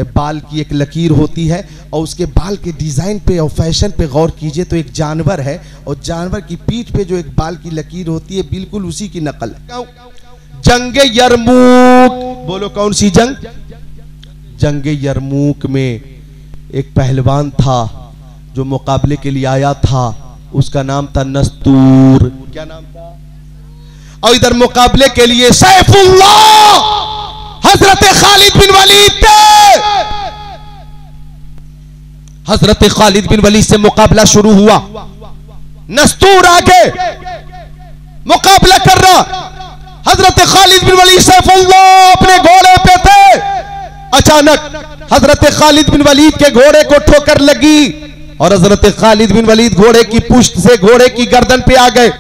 बाल की एक लकीर होती है और उसके बाल के डिज़ाइन पे और फैशन पे गौर कीजिए तो एक जानवर है और जानवर की पीठ पे जो एक बाल की लकीर होती है बिल्कुल उसी की नकल है। जंगे यरमूक, बोलो कौन सी जंग? जंगे यरमूक में एक पहलवान था जो मुकाबले के लिए आया था, उसका नाम था नस्तूर। क्या नाम था? और इधर मुकाबले के लिए सैफुल्लाह हजरत खालिद बिन वलीद थे। हजरत खालिद बिन वलीद से मुकाबला शुरू हुआ। नस्तूर आगे मुकाबला कर रहा, हजरत खालिद बिन वलीद सैफुल्लाह अपने घोड़े पे थे। अचानक हजरत खालिद बिन वलीद के घोड़े को ठोकर लगी और हजरत खालिद बिन वलीद घोड़े की पुश्त से घोड़े की गर्दन पे आ गए।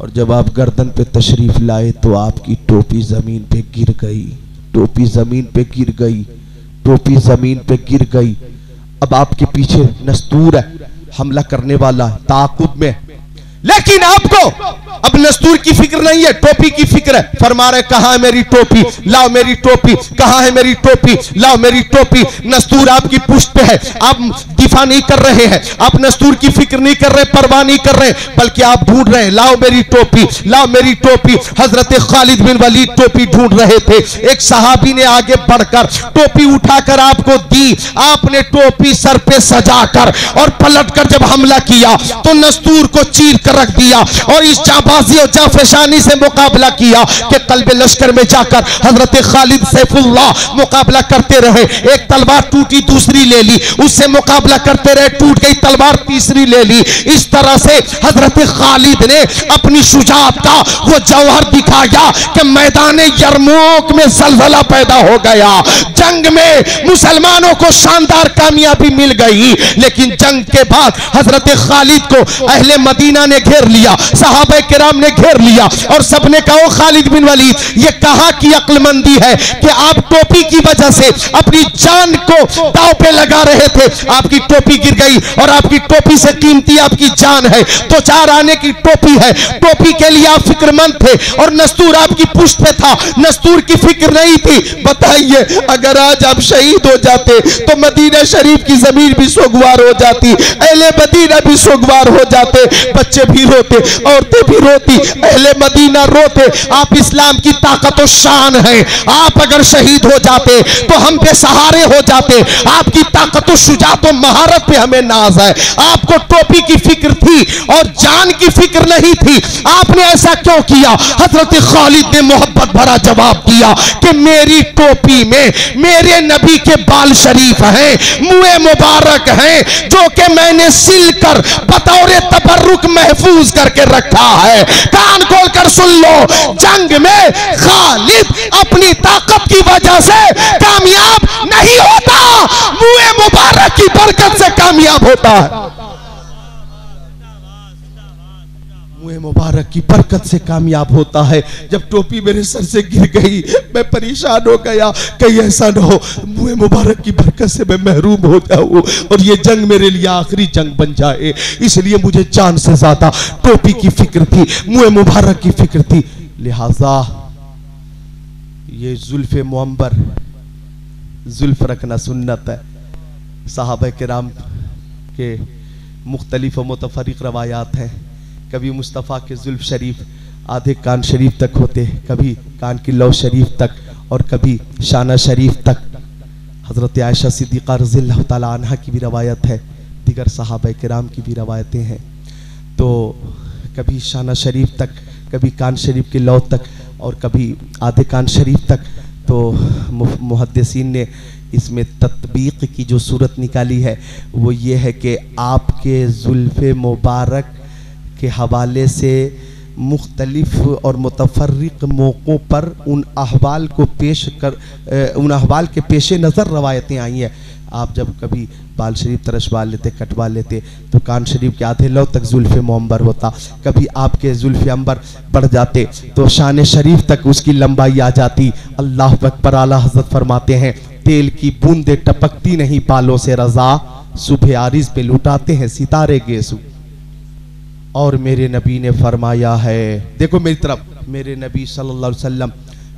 और जब आप गर्दन पे तशरीफ लाए तो आपकी टोपी जमीन पे गिर गई, टोपी जमीन पे गिर गई, टोपी जमीन पे गिर गई। अब आपके पीछे नस्तूर है, हमला करने वाला है, ताक़ुब में, लेकिन आपको अब नस्तूर की फिक्र नहीं है, टोपी की फिक्र है। फरमा रहे कहां है मेरी टोपी, लाओ मेरी टोपी, कहां है मेरी टोपी, लाओ मेरी टोपी। नस्तूर आपकी पुश्त पे है, आप दिफा नहीं कर रहे हैं, आप नस्तूर की फिक्र नहीं कर रहे, परवाह नहीं कर रहे, बल्कि आप ढूंढ रहे हैं लाओ मेरी टोपी, लाओ मेरी टोपी। हजरत खालिद बिन वलीद टोपी ढूंढ रहे थे, एक सहाबी ने आगे बढ़कर टोपी उठाकर आपको दी। आपने टोपी सर पे सजाकर और पलटकर जब हमला किया तो नस्तूर को चीर कर रख दिया और इस जाबाजी और जाफशानी से मुकाबला किया कि कल्बे लश्कर में जाकर हजरत खालिद सैफुल्लाह मुकाबला करते रहे। एक तलवार टूटी, दूसरी ले ली, उससे मुकाबला करते रहे, टूट गई तलवार, तीसरी ले ली। इस तरह से हजरत खालिद ने अपनी शुजाअत का वो जौहर दिखाया कि मैदान यरमूक में ज़लज़ला पैदा हो गया। जंग में मुसलमानों को शानदार कामयाबी मिल गई, लेकिन जंग के बाद हजरत खालिद को अहले मदीना ने घेर लिया, सहाबा किराम ने घेर लिया और सबने कहा खालिद बिन वलीद ये कहां की अक्लमंदी है कि आप टोपी की वजह से अपनी जान को दांव पे लगा रहे थे। आपकी टोपी गिर गई और आपकी टोपी से कीमती आपकी जान है, तो चार आने की टोपी है, टोपी के लिए आप फिक्रमंद थे और नस्तूर आपकी पुश्त पे था, नस्तूर की फिक्र नहीं थी। बताइए अगर आज आप शहीद हो जाते तो मदीना शरीफ की जमीन भी सुगवार हो जाती, अहले मदीना भी सुगवार हो जाते, बच्चे भी रोते, औरतें भी रोती, अहले मदीना रोते। आप इस्लाम की ताकत और शान है, आप अगर शहीद हो जाते तो हम बेसहारे हो जाते। आपकी ताकत और शुजाअत और महारत पे हमें नाज है। आपको टोपी की फिक्र थी और जान की फिक्र नहीं थी, आपने ऐसा क्यों किया? हजरत खालिद ने मोहब्बत भरा जवाब दिया कि मेरी टोपी में मेरे नबी के बाल शरीफ हैं, मुँह मुबारक हैं, जो कि मैंने सिल कर बतौर तबर्रुक महफूज करके रखा है। कान खोलकर सुन लो, जंग में खालिद अपनी ताकत की वजह से कामयाब नहीं होता, मुँह मुबारक की बरकत से कामयाब होता है। मुँह मुबारक की बरकत से कामयाब होता है। जब टोपी मेरे सर से गिर गई मैं परेशान हो गया, कहीं ऐसा ना हो मुँह मुबारक की बरकत से मैं महरूम हो जाऊं और ये जंग मेरे लिए आखिरी जंग बन जाए। इसलिए मुझे जान से ज्यादा टोपी की फिक्र थी, मुँह मुबारक की फिक्र थी। लिहाजा ये जुल्फ़े मुअम्बर, जुल्फ रखना सुन्नत है। सहाबा किराम के मुख्तलिफ व मुतफरिक रवायात हैं। कभी मुस्तफ़ा के जुल्फ शरीफ आधे कान शरीफ तक होते, कभी कान की लौ शरीफ तक और कभी शाना शरीफ तक। हज़रत आयशा सिद्दीक़ा रज़ियल्लाहु ताला अन्हा की भी रवायत है, दीगर सहाबा किराम की भी रवायतें हैं। तो कभी शाना शरीफ तक, कभी कान शरीफ के लौ तक और कभी आधे कान शरीफ तक। तो मुहद्दिसीन ने इसमें तत्बीक की जो सूरत निकाली है वो ये है कि आपके जुल्फ़े मुबारक के हवाले से मुख्तलिफ और मुतफर्रिक मौक़ों पर उन अहवाल को पेश कर, उन अहवाल के पेश नज़र रवायतें आई हैं। आप जब कभी बाल शरीफ तरशवा लेते, कटवा लेते तो कान शरीफ के आधे लौ तक जुल्फ़े मुअम्बर होता, कभी आपके जुल्फ़े अंबर बढ़ जाते तो शान शरीफ तक उसकी लंबाई आ जाती। अल्लाह अकबर। आला हज़रत फरमाते हैं तेल की बूंदे टपकती नहीं बालों से रज़ा, सुबह आरिज़ पे लुटाते हैं सितारे गेसू। और मेरे नबी ने फरमाया है, देखो मेरी तरफ, मेरे नबी सल्लल्लाहु अलैहि वसल्लम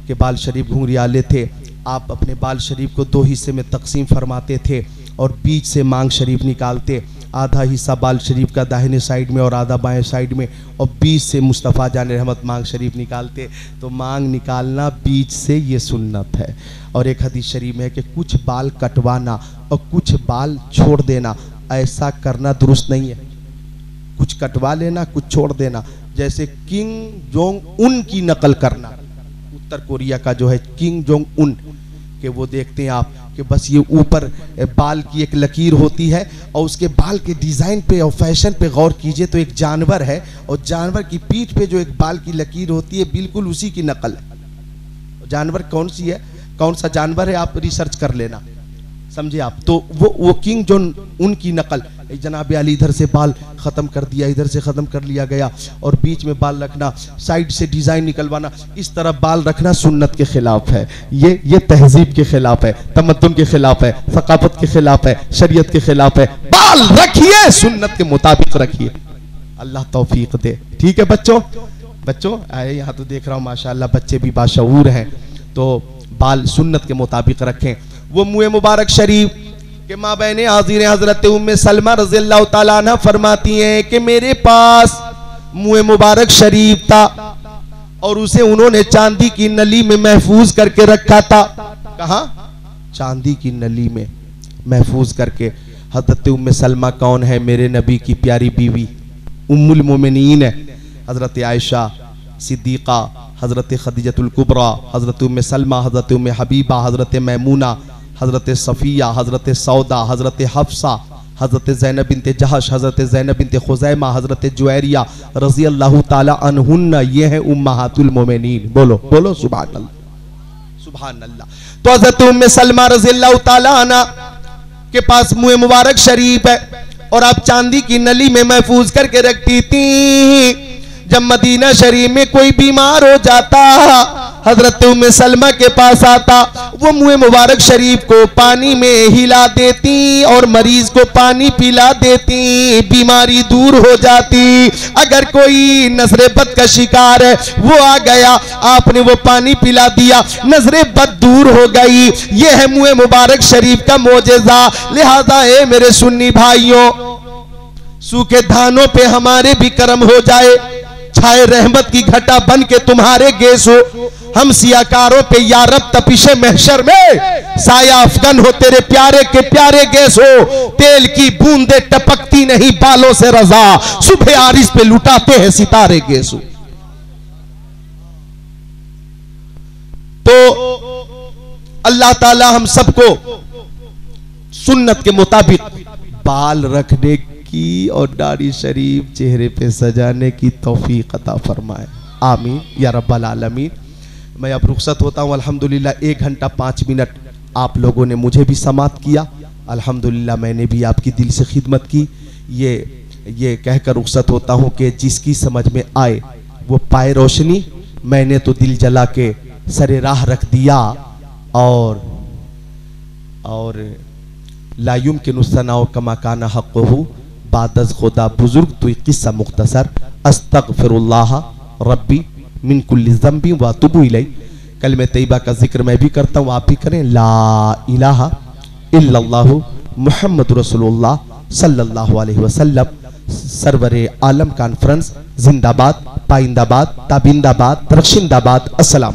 के बाल शरीफ घुंघरियाले थे, आप अपने बाल शरीफ को 2 हिस्से में तकसीम फरमाते थे और बीच से मांग शरीफ निकालते, आधा हिस्सा बाल शरीफ का दाहिने साइड में और आधा बाएं साइड में, और बीच से मुस्तफ़ा जान रहमत मांग शरीफ निकालते। तो मांग निकालना बीच से ये सुन्नत है। और एक हदीस शरीफ में है कि कुछ बाल कटवाना और कुछ बाल छोड़ देना, ऐसा करना दुरुस्त नहीं है। कुछ कटवा लेना, कुछ छोड़ देना, जैसे किंग जोंग उन की नकल करना, उत्तर कोरिया का जो है किंग जोंग उन के, वो देखते हैं आप कि बस ये ऊपर बाल की एक लकीर होती है और उसके बाल के डिज़ाइन पे और फैशन पे गौर कीजिए तो एक जानवर है और जानवर की पीठ पे जो एक बाल की लकीर होती है बिल्कुल उसी की नकल है। जानवर कौन सी है, कौन सा जानवर है, आप रिसर्च कर लेना, समझे आप। तो वो किंग जो उनकी नकल, जनाब अली इधर से बाल ख़त्म कर दिया, इधर से ख़त्म कर लिया गया और बीच में बाल रखना, साइड से डिज़ाइन निकलवाना, इस तरह बाल रखना सुन्नत के खिलाफ है। ये तहजीब के खिलाफ है, तमद्दुन के खिलाफ है, सकाफत के खिलाफ है, शरीयत के खिलाफ है। बाल रखिए, सुन्नत के मुताबिक रखिए, अल्लाह तौफीक दे। ठीक है बच्चों आए यहाँ तो देख रहा हूँ माशाअल्लाह बच्चे भी बाशऊर हैं, तो बाल सुन्नत के मुताबिक रखें। वो मुँह मुबारक शरीफ कि माँ बहने हाजिर हजरत उम्मे सलमा रज़ियल्लाहु ताला अन्हा फरमाती हैं कि मेरे पास मुँह मुबारक शरीफ था और उसे उन्होंने चांदी की नली में महफूज करके रखा था। कहाँ? चांदी की नली में महफूज करके। हजरत उम्मे सलमा कौन है? मेरे नबी की प्यारी बीवी, उम्मुल मोमिनीन है, हजरत आयशा सिद्दीक़ा, हजरत खदीजतुल कुबरा, हजरत उम्मे सलमा, हजरत उम्मे हबीबा, हजरत मैमूना, हजरत सफ़िया, हजरत सौदा, हजरत हफ्सा, हजरत ज़ैनब बिनते जहश, हजरत ज़ैनब बिनते खुज़ैमा, हजरत जुवैरिया रज़ी अल्लाह ताला अन्हुन्ना, ये है उम्महातुल मोमिनीन। बोलो सुभान अल्लाह, सुभान अल्लाह। तो हजरत उम्मे सलमा रज़ी अल्लाह ताला अन्हा के पास मुँह मुबारक शरीफ है और आप चांदी की नली में महफूज करके रखती थी। जब मदीना शरीफ में कोई बीमार हो जाता, हजरत उम्मे सलमा के पास आता, वो मुँह मुबारक शरीफ को पानी में हिला देती और मरीज को पानी पिला देती, बीमारी दूर हो जाती। अगर कोई नजरे बद का शिकार है, वो आ गया, आपने वो पानी पिला दिया, नजरे बद दूर हो गई। ये है मुँह मुबारक शरीफ का मोजेज़ा। लिहाजा है मेरे सुन्नी भाइयों, सूखे धानों पे हमारे भी कर्म हो जाए, छाए रहमत की घटा बन के तुम्हारे गेस हो। हम सियाकारों पे या रब तपिशे महशर में साया अफगन हो, तेरे प्यारे के प्यारे गेस हो। तेल की बूंदे टपकती नहीं बालों से रजा, सुबह आरिस पे लुटाते हैं सितारे गेस हो। तो अल्लाह ताला हम सबको सुन्नत के मुताबिक बाल रखने की और दाढ़ी शरीफ चेहरे पे सजाने की तौफीक अता फरमाए, आमीन या रब्बल आलमीन। मैं अब रुखसत होता हूँ। अल्हम्दुलिल्लाह 1 घंटा 5 मिनट आप लोगों ने मुझे भी समात किया, अल्हम्दुलिल्लाह मैंने भी आपकी दिल से खिदमत की। ये कहकर रुखसत होता हूँ कि जिसकी समझ में आए वो पाए रोशनी। मैंने तो दिल जला के सरे राह रख दिया और लायुम के नुस्सनाओ कमा काना हक़्क़ुहु बादज़ खुदा बुजुर्ग तो किस्सा मुख्तसर अस्तग़फिरुल्लाह रब्बी मिन कुल्ली ज़ंबी व अतूबु इलैह। कलमे तैयबा का जिक्र मैं भी करता हूँ, आप भी करें। ला इलाहा इल्लल्लाहु मुहम्मदुर रसूलुल्लाह सल्लल्लाहु अलैहि वसल्लम। सरवरे आलम कॉन्फ्रेंस जिंदाबाद, पाइंदाबाद, ताबिंदाबाद, रक्षिंदाबाद। अस्सलाम।